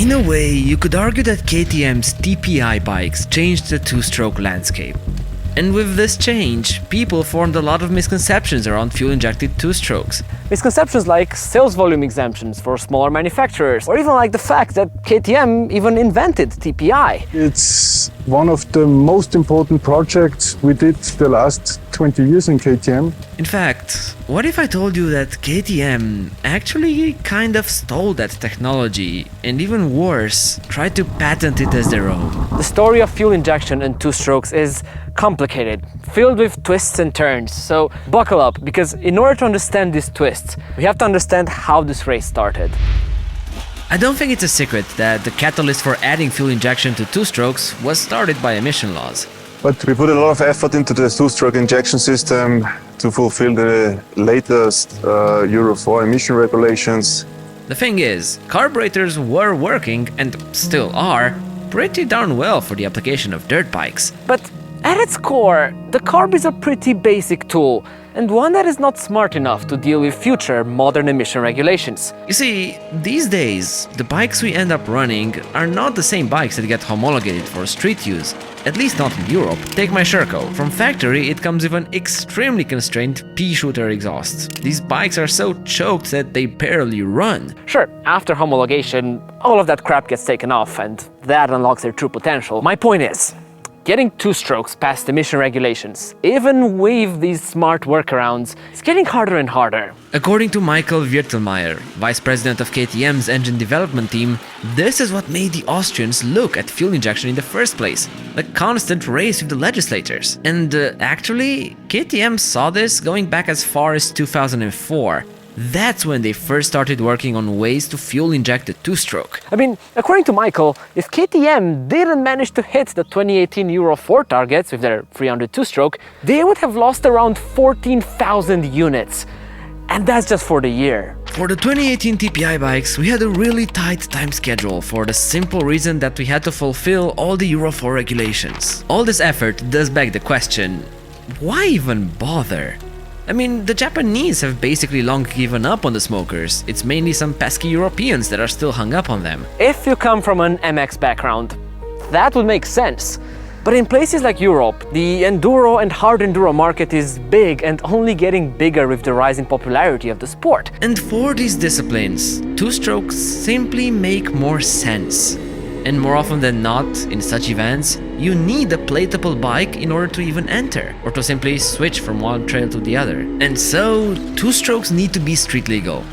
In a way, you could argue that KTM's TPI bikes changed the two-stroke landscape. And with this change, people formed a lot of misconceptions around fuel-injected two-strokes. Misconceptions like sales volume exemptions for smaller manufacturers, or even like the fact that KTM even invented TPI. It's one of the most important projects we did the last 20 years in KTM. In fact, what if I told you that KTM actually kind of stole that technology and even worse, tried to patent it as their own? The story of fuel injection and two-strokes is complicated, filled with twists and turns, so buckle up, because in order to understand these twists, we have to understand how this race started. I don't think it's a secret that the catalyst for adding fuel injection to two-strokes was started by emission laws. But we put a lot of effort into the two-stroke injection system to fulfill the latest Euro 4 emission regulations. The thing is, carburetors were working, and still are, pretty darn well for the application of dirt bikes. But at its core, the carb is a pretty basic tool, and one that is not smart enough to deal with future modern emission regulations. You see, these days, the bikes we end up running are not the same bikes that get homologated for street use, at least not in Europe. Take my Sherco. From factory, it comes with an extremely constrained pea-shooter exhaust. These bikes are so choked that they barely run. Sure, after homologation, all of that crap gets taken off, and that unlocks their true potential. My point is, getting two-strokes past emission regulations, even with these smart workarounds, is getting harder and harder. According to Michael Wirtelmeier, vice president of KTM's engine development team, this is what made the Austrians look at fuel injection in the first place, a constant race with the legislators. And actually, KTM saw this going back as far as 2004. That's when they first started working on ways to fuel inject the two-stroke. I mean, according to Michael, if KTM didn't manage to hit the 2018 Euro 4 targets with their 300 two-stroke, they would have lost around 14,000 units. And that's just for the year. For the 2018 TPI bikes, we had a really tight time schedule for the simple reason that we had to fulfill all the Euro 4 regulations. All this effort does beg the question, why even bother? I mean, the Japanese have basically long given up on the smokers. It's mainly some pesky Europeans that are still hung up on them. If you come from an MX background, that would make sense. But in places like Europe, the enduro and hard enduro market is big and only getting bigger with the rising popularity of the sport. And for these disciplines, two-strokes simply make more sense. And more often than not, in such events, you need a plateable bike in order to even enter, or to simply switch from one trail to the other. And so, two-strokes need to be street legal.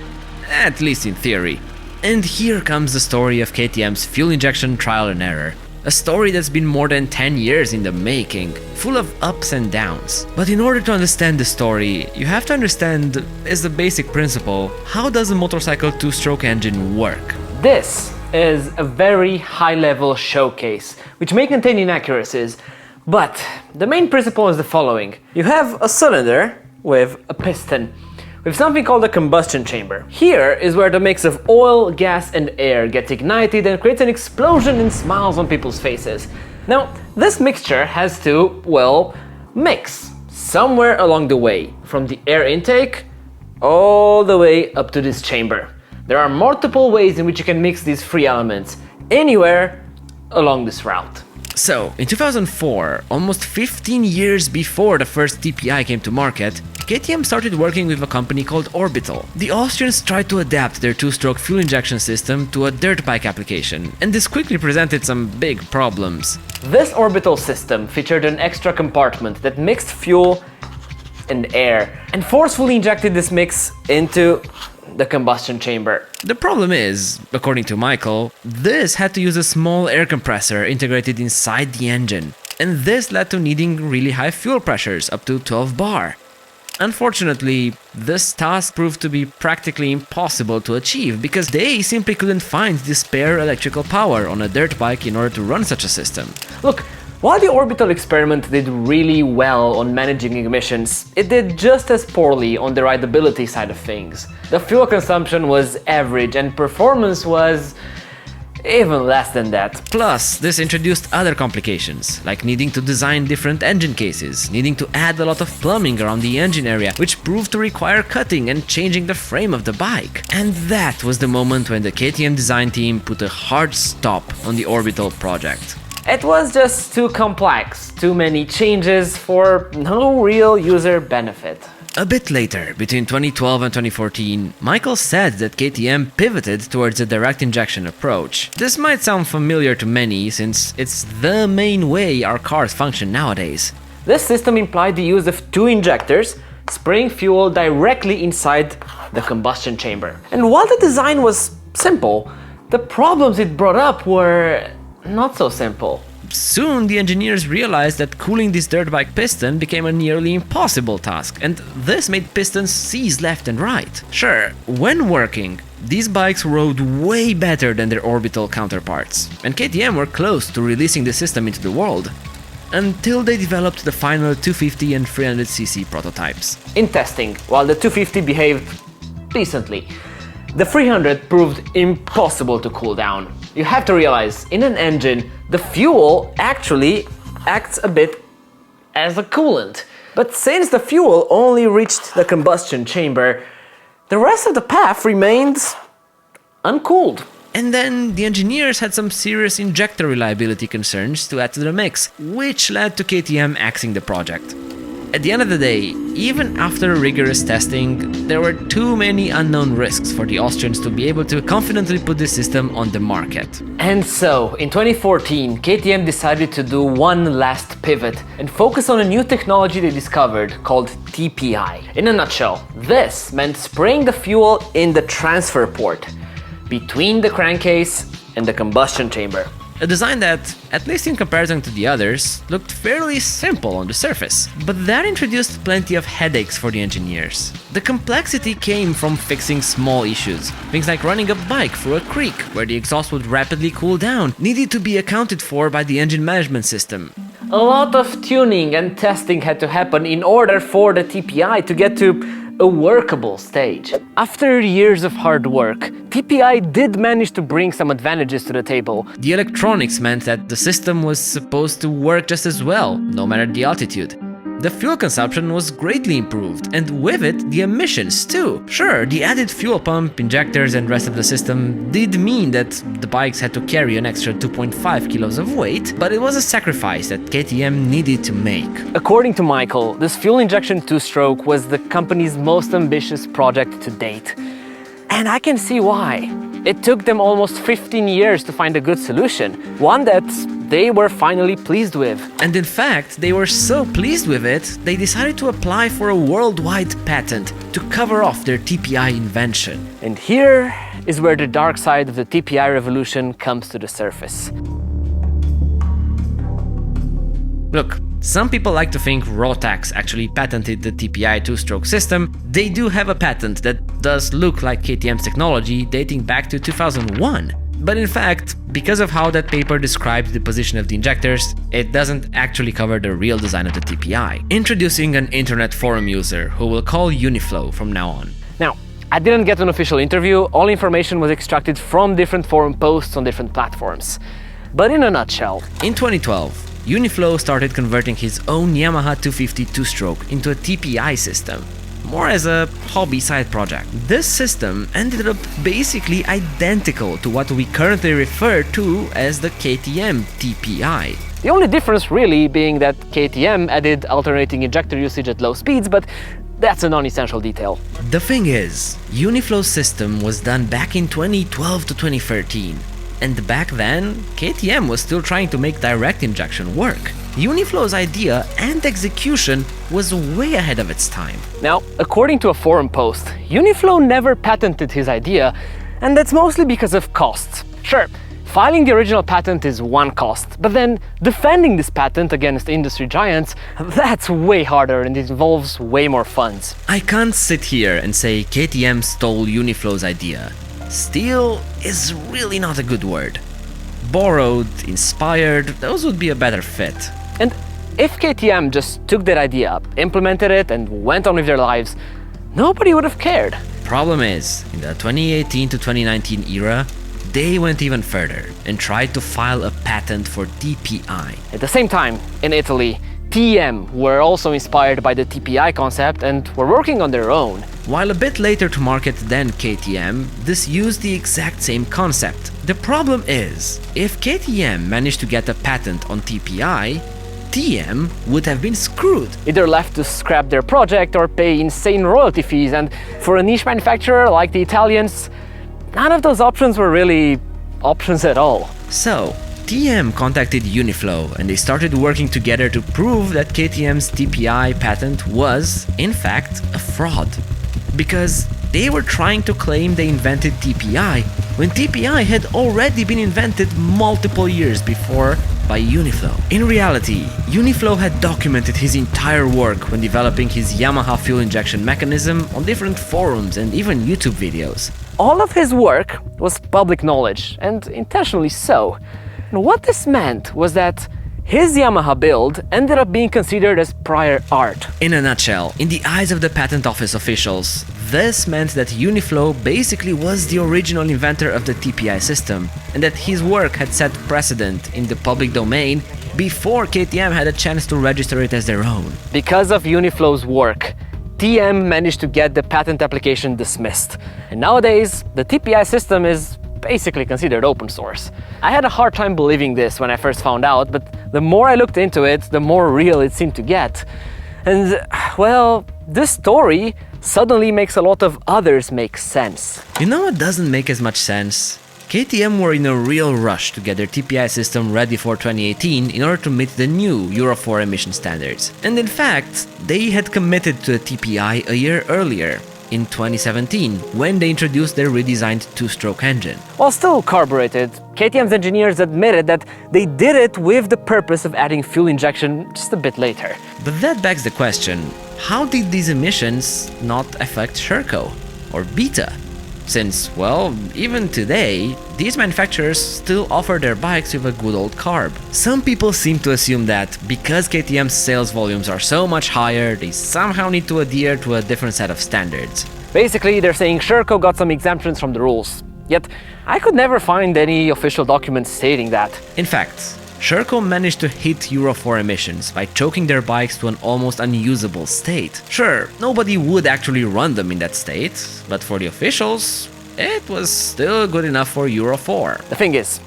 At least in theory. And here comes the story of KTM's fuel injection trial and error. A story that's been more than 10 years in the making, full of ups and downs. But in order to understand the story, you have to understand, as a basic principle, how does a motorcycle two-stroke engine work? This is a very high-level showcase, which may contain inaccuracies, but the main principle is the following. You have a cylinder with a piston, with something called a combustion chamber. Here is where the mix of oil, gas and air gets ignited and creates an explosion and smiles on people's faces. Now, this mixture has to, well, mix somewhere along the way, from the air intake all the way up to this chamber. There are multiple ways in which you can mix these three elements, anywhere along this route. So, in 2004, almost 15 years before the first TPI came to market, KTM started working with a company called Orbital. The Austrians tried to adapt their two-stroke fuel injection system to a dirt bike application, and this quickly presented some big problems. This Orbital system featured an extra compartment that mixed fuel and air, and forcefully injected this mix into the combustion chamber. The problem is, according to Michael, this had to use a small air compressor integrated inside the engine, and this led to needing really high fuel pressures, up to 12 bar. Unfortunately, this task proved to be practically impossible to achieve because they simply couldn't find the spare electrical power on a dirt bike in order to run such a system. Look, while the Orbital experiment did really well on managing emissions, it did just as poorly on the rideability side of things. The fuel consumption was average and performance was even less than that. Plus, this introduced other complications, like needing to design different engine cases, needing to add a lot of plumbing around the engine area, which proved to require cutting and changing the frame of the bike. And that was the moment when the KTM design team put a hard stop on the Orbital project. It was just too complex, too many changes for no real user benefit. A bit later, between 2012 and 2014, Michael said that KTM pivoted towards a direct injection approach. This might sound familiar to many, since it's the main way our cars function nowadays. This system implied the use of two injectors, spraying fuel directly inside the combustion chamber. And while the design was simple, the problems it brought up were not so simple. Soon, the engineers realized that cooling this dirt bike piston became a nearly impossible task, and this made pistons seize left and right. Sure, when working, these bikes rode way better than their Orbital counterparts, and KTM were close to releasing the system into the world, until they developed the final 250 and 300cc prototypes. In testing, while the 250 behaved decently, the 300 proved impossible to cool down. You have to realize, in an engine, the fuel actually acts a bit as a coolant. But since the fuel only reached the combustion chamber, the rest of the path remained uncooled. And then the engineers had some serious injector reliability concerns to add to the mix, which led to KTM axing the project. At the end of the day, even after rigorous testing, there were too many unknown risks for the Austrians to be able to confidently put this system on the market. And so, in 2014, KTM decided to do one last pivot and focus on a new technology they discovered called TPI. In a nutshell, this meant spraying the fuel in the transfer port between the crankcase and the combustion chamber. A design that, at least in comparison to the others, looked fairly simple on the surface. But that introduced plenty of headaches for the engineers. The complexity came from fixing small issues. Things like running a bike through a creek, where the exhaust would rapidly cool down, needed to be accounted for by the engine management system. A lot of tuning and testing had to happen in order for the TPI to get to a workable stage. After years of hard work, TPI did manage to bring some advantages to the table. The electronics meant that the system was supposed to work just as well, no matter the altitude. The fuel consumption was greatly improved, and with it, the emissions too. Sure, the added fuel pump, injectors and rest of the system did mean that the bikes had to carry an extra 2.5 kilos of weight, but it was a sacrifice that KTM needed to make. According to Michael, this fuel injection two-stroke was the company's most ambitious project to date. And I can see why. It took them almost 15 years to find a good solution, one that they were finally pleased with. And in fact, they were so pleased with it, they decided to apply for a worldwide patent to cover off their TPI invention. And here is where the dark side of the TPI revolution comes to the surface. Look, some people like to think Rotax actually patented the TPI two-stroke system. They do have a patent that does look like KTM's technology, dating back to 2001. But in fact, because of how that paper described the position of the injectors, it doesn't actually cover the real design of the TPI. Introducing an internet forum user who we'll call Uniflow from now on. Now, I didn't get an official interview, all information was extracted from different forum posts on different platforms. But in a nutshell, in 2012, Uniflow started converting his own Yamaha 250 two-stroke into a TPI system, more as a hobby side project. This system ended up basically identical to what we currently refer to as the KTM TPI. The only difference really being that KTM added alternating injector usage at low speeds, but that's a non-essential detail. The thing is, Uniflow's system was done back in 2012 to 2013. And back then, KTM was still trying to make direct injection work. Uniflow's idea and execution was way ahead of its time. Now, according to a forum post, Uniflow never patented his idea, and that's mostly because of costs. Sure, filing the original patent is one cost, but then defending this patent against industry giants, that's way harder and it involves way more funds. I can't sit here and say KTM stole Uniflow's idea. Steal is really not a good word. Borrowed, inspired, those would be a better fit. And if KTM just took that idea, implemented it, and went on with their lives, nobody would have cared. Problem is, in the 2018 to 2019 era, they went even further and tried to file a patent for TPI. At the same time, in Italy, TM were also inspired by the TPI concept and were working on their own. While a bit later to market than KTM, this used the exact same concept. The problem is, if KTM managed to get a patent on TPI, TM would have been screwed. Either left to scrap their project or pay insane royalty fees, and for a niche manufacturer like the Italians, none of those options were really options at all. So, TM contacted Uniflow and they started working together to prove that KTM's TPI patent was, in fact, a fraud. Because they were trying to claim they invented TPI when TPI had already been invented multiple years before by Uniflow. In reality, Uniflow had documented his entire work when developing his Yamaha fuel injection mechanism on different forums and even YouTube videos. All of his work was public knowledge, and intentionally so. And what this meant was that his Yamaha build ended up being considered as prior art. In a nutshell, in the eyes of the patent office officials, this meant that Uniflow basically was the original inventor of the TPI system, and that his work had set precedent in the public domain before KTM had a chance to register it as their own. Because of Uniflow's work, TM managed to get the patent application dismissed. And nowadays, the TPI system is basically considered open source. I had a hard time believing this when I first found out, but the more I looked into it, the more real it seemed to get. And, well, this story suddenly makes a lot of others make sense. You know what doesn't make as much sense? KTM were in a real rush to get their TPI system ready for 2018 in order to meet the new Euro 4 emission standards. And in fact, they had committed to a TPI a year earlier, in 2017, when they introduced their redesigned two-stroke engine. While still carbureted, KTM's engineers admitted that they did it with the purpose of adding fuel injection just a bit later. But that begs the question, how did these emissions not affect Sherco or Beta? Since, well, even today, these manufacturers still offer their bikes with a good old carb. Some people seem to assume that because KTM's sales volumes are so much higher, they somehow need to adhere to a different set of standards. Basically, they're saying Sherco got some exemptions from the rules. Yet, I could never find any official documents stating that. In fact, Sherco managed to hit Euro 4 emissions by choking their bikes to an almost unusable state. Sure, nobody would actually run them in that state, but for the officials, it was still good enough for Euro 4. The thing is,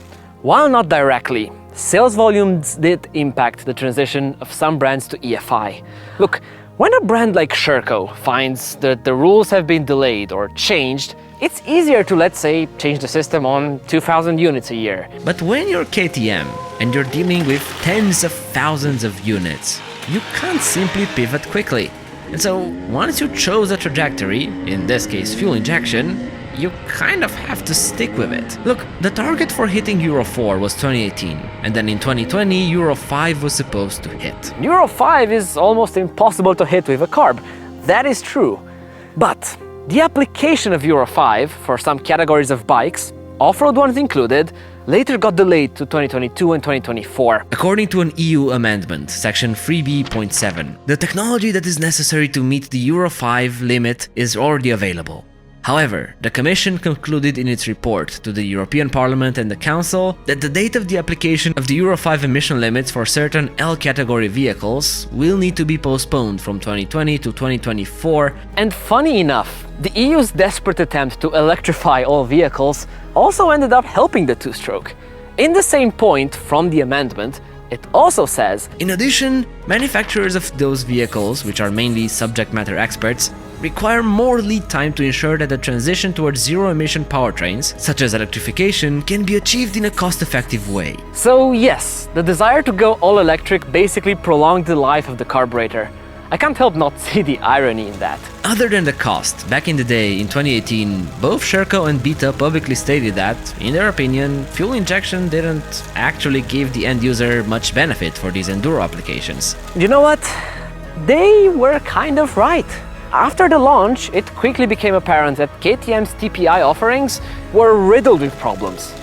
while not directly, sales volumes did impact the transition of some brands to EFI. Look, when a brand like Sherco finds that the rules have been delayed or changed, it's easier to, let's say, change the system on 2,000 units a year. But when you're KTM and you're dealing with tens of thousands of units, you can't simply pivot quickly. And so once you chose a trajectory, in this case fuel injection, you kind of have to stick with it. Look, the target for hitting Euro 4 was 2018, and then in 2020 Euro 5 was supposed to hit. Euro 5 is almost impossible to hit with a carb. That is true. But the application of Euro 5 for some categories of bikes, off-road ones included, later got delayed to 2022 and 2024. According to an EU amendment, section 3b.7, the technology that is necessary to meet the Euro 5 limit is already available. However, the Commission concluded in its report to the European Parliament and the Council that the date of the application of the Euro 5 emission limits for certain L category vehicles will need to be postponed from 2020 to 2024. And funny enough, the EU's desperate attempt to electrify all vehicles also ended up helping the two-stroke. In the same point from the amendment, it also says, in addition, manufacturers of those vehicles, which are mainly subject matter experts, require more lead time to ensure that the transition towards zero-emission powertrains, such as electrification, can be achieved in a cost-effective way. So yes, the desire to go all-electric basically prolonged the life of the carburetor. I can't help not see the irony in that. Other than the cost, back in the day, in 2018, both Sherco and Beta publicly stated that, in their opinion, fuel injection didn't actually give the end user much benefit for these enduro applications. You know what? They were kind of right. After the launch, it quickly became apparent that KTM's TPI offerings were riddled with problems.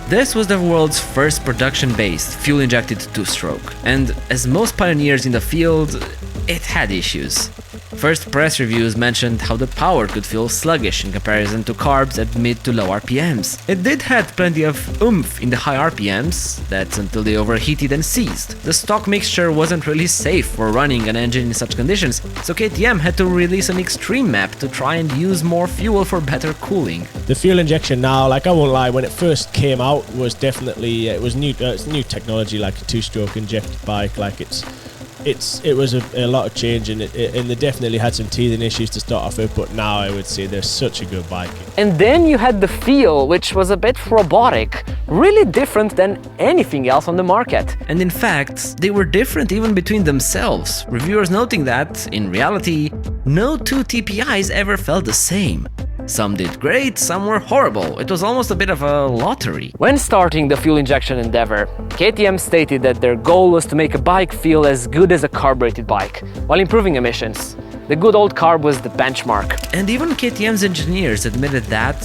This was the world's first production-based, fuel-injected two-stroke, and as most pioneers in the field, it had issues. First press reviews mentioned how the power could feel sluggish in comparison to carbs at mid to low RPMs. It did have plenty of oomph in the high RPMs, that's until they overheated and seized. The stock mixture wasn't really safe for running an engine in such conditions, so KTM had to release an extreme map to try and use more fuel for better cooling. The fuel injection now, like I won't lie, when it first came out was definitely, it was new, it's new technology, like a two-stroke injected bike, like it was a lot of change, and they definitely had some teething issues to start off with, but now I would say they're such a good bike. And then you had the feel, which was a bit robotic, really different than anything else on the market. And in fact, they were different even between themselves, reviewers noting that, in reality, no two TPIs ever felt the same. Some did great, some were horrible. It was almost a bit of a lottery. When starting the fuel injection endeavor, KTM stated that their goal was to make a bike feel as good as a carbureted bike, while improving emissions. The good old carb was the benchmark. And even KTM's engineers admitted that,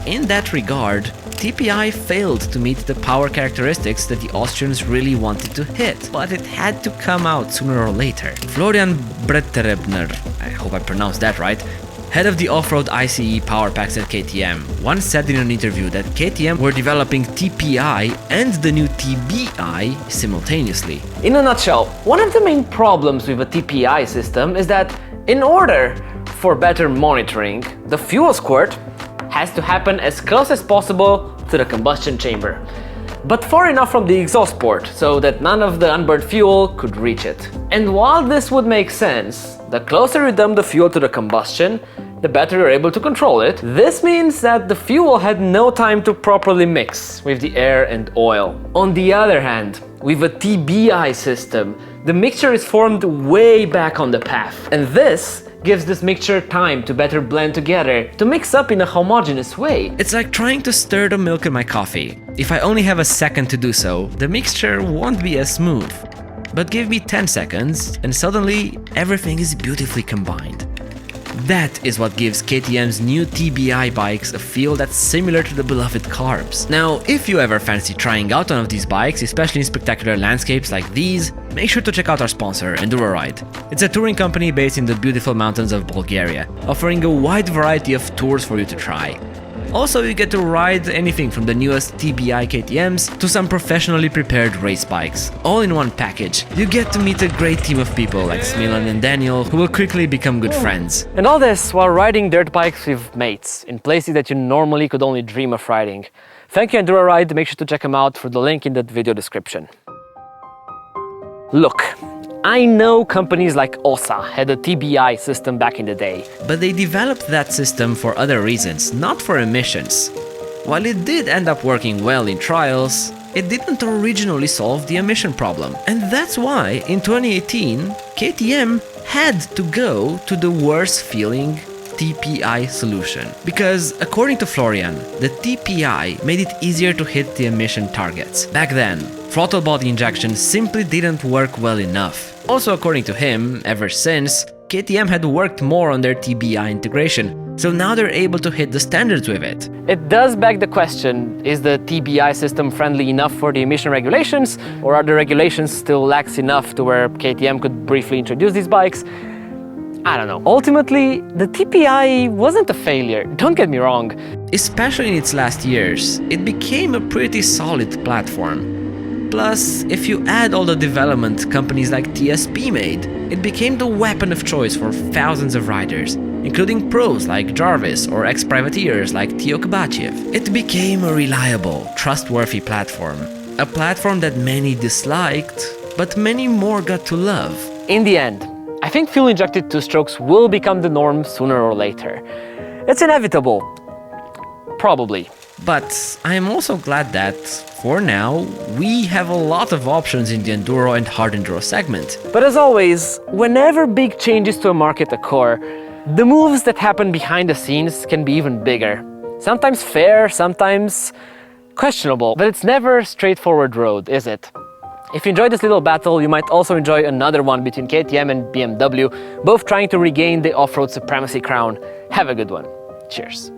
in that regard, TPI failed to meet the power characteristics that the Austrians really wanted to hit, but it had to come out sooner or later. Florian Bretterebner, I hope I pronounced that right, head of the off-road ICE power packs at KTM, once said in an interview that KTM were developing TPI and the new TBI simultaneously. In a nutshell, one of the main problems with a TPI system is that in order for better monitoring, the fuel squirt has to happen as close as possible to the combustion chamber, but far enough from the exhaust port so that none of the unburned fuel could reach it. And while this would make sense, the closer you dump the fuel to the combustion, the better you're able to control it. This means that the fuel had no time to properly mix with the air and oil. On the other hand, with a TBI system, the mixture is formed way back on the path, and this gives this mixture time to better blend together, to mix up in a homogeneous way. It's like trying to stir the milk in my coffee. If I only have a second to do so, the mixture won't be as smooth. But give me 10 seconds, and suddenly everything is beautifully combined. That is what gives KTM's new TBI bikes a feel that's similar to the beloved carbs. Now, if you ever fancy trying out one of these bikes, especially in spectacular landscapes like these, make sure to check out our sponsor, EnduroRide. It's a touring company based in the beautiful mountains of Bulgaria, offering a wide variety of tours for you to try. Also, you get to ride anything from the newest TBI KTMs to some professionally prepared race bikes, all in one package. You get to meet a great team of people like Smilan and Daniel, who will quickly become good friends. And all this while riding dirt bikes with mates in places that you normally could only dream of riding. Thank you, EnduroRide. Make sure to check them out through the link in the video description. Look, I know companies like OSA had a TBI system back in the day. But they developed that system for other reasons, not for emissions. While it did end up working well in trials, it didn't originally solve the emission problem. And that's why, in 2018, KTM had to go to the worse feeling TPI solution. Because, according to Florian, the TPI made it easier to hit the emission targets. Back then, throttle body injection simply didn't work well enough. Also, according to him, ever since, KTM had worked more on their TBI integration, so now they're able to hit the standards with it. It does beg the question, is the TBI system friendly enough for the emission regulations, or are the regulations still lax enough to where KTM could briefly introduce these bikes? I don't know. Ultimately, the TPI wasn't a failure, don't get me wrong. Especially in its last years, it became a pretty solid platform. Plus, if you add all the development companies like TSP made, it became the weapon of choice for thousands of riders, including pros like Jarvis or ex-privateers like Tio Kovachev. It became a reliable, trustworthy platform. A platform that many disliked, but many more got to love. In the end, I think fuel-injected two-strokes will become the norm sooner or later. It's inevitable. Probably. But I am also glad that, for now, we have a lot of options in the enduro and hard enduro segment. But as always, whenever big changes to a market occur, the moves that happen behind the scenes can be even bigger. Sometimes fair, sometimes questionable, but it's never a straightforward road, is it? If you enjoyed this little battle, you might also enjoy another one between KTM and BMW, both trying to regain the off-road supremacy crown. Have a good one. Cheers.